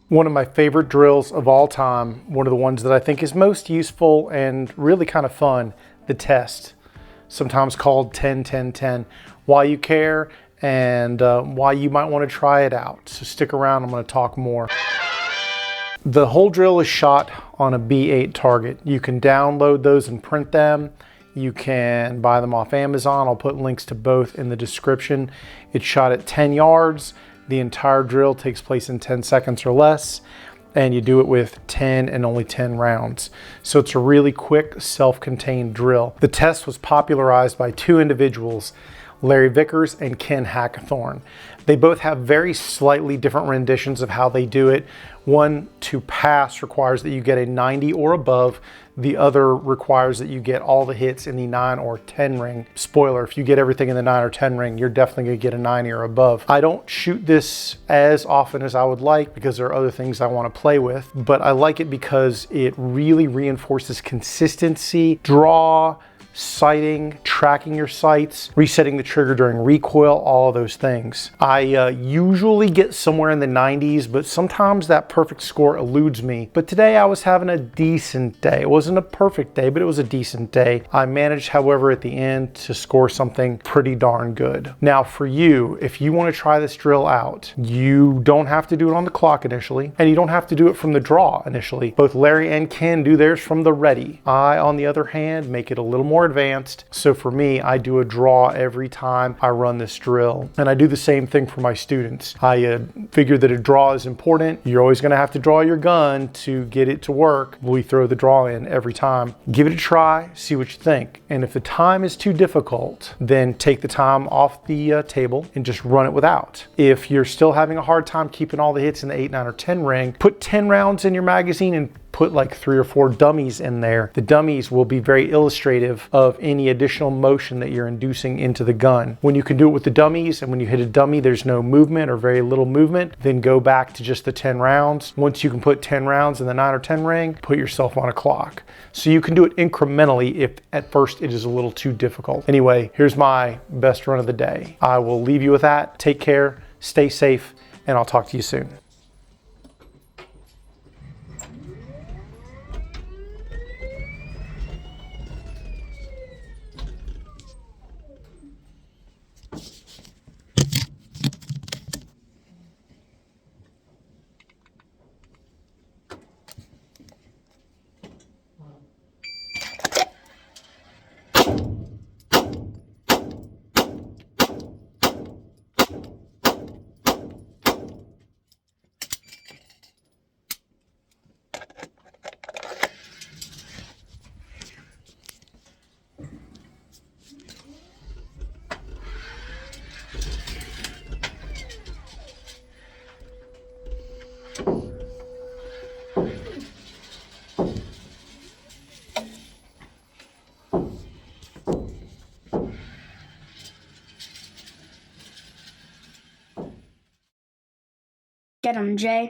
One of my favorite drills of all time, one of the ones that I think is most useful and really kind of fun, the test, sometimes called 10-10-10. Why you care and why you might want to try it out. So stick around, I'm going to talk more. The whole drill is shot on a B8 Target. You can download those and print them. You can buy them off Amazon. I'll put links to both in the description. It's shot at 10 yards. The entire drill takes place in 10 seconds or less, and you do it with 10 and only 10 rounds. So it's a really quick, self-contained drill. The test was popularized by two individuals, Larry Vickers and Ken Hackathorn. They both have very slightly different renditions of how they do it. One, to pass, requires that you get a 90 or above. The other requires that you get all the hits in the 9 or 10 ring. Spoiler, if you get everything in the 9 or 10 ring, you're definitely gonna get a 90 or above. I don't shoot this as often as I would like because there are other things I wanna play with, but I like it because it really reinforces consistency, draw, sighting, tracking your sights, resetting the trigger during recoil, all of those things. I usually get somewhere in the 90s, but sometimes that perfect score eludes me. But today I was having a decent day. It wasn't a perfect day, but it was a decent day. I managed, however, at the end to score something pretty darn good. Now for you, if you want to try this drill out, you don't have to do it on the clock initially, and you don't have to do it from the draw initially. Both Larry and Ken do theirs from the ready. I, on the other hand, make it a little more advanced. So for me, I do a draw every time I run this drill. And I do the same thing for my students. I figure that a draw is important. You're always gonna have to draw your gun to get it to work. We throw the draw in every time. Give it a try, see what you think. And if the time is too difficult, then take the time off the table and just run it without. If you're still having a hard time keeping all the hits in the 8, 9, or 10 ring, put 10 rounds in your magazine and put like 3 or 4 dummies in there. The dummies will be very illustrative of any additional motion that you're inducing into the gun. When you can do it with the dummies, and when you hit a dummy there's no movement or very little movement, then go back to just the 10 rounds. Once you can put 10 rounds in the 9 or 10 ring, put yourself on a clock. So you can do it incrementally if at first it is a little too difficult. Anyway, here's my best run of the day. I will leave you with that. Take care, stay safe, and I'll talk to you soon. Get 'em, Jay.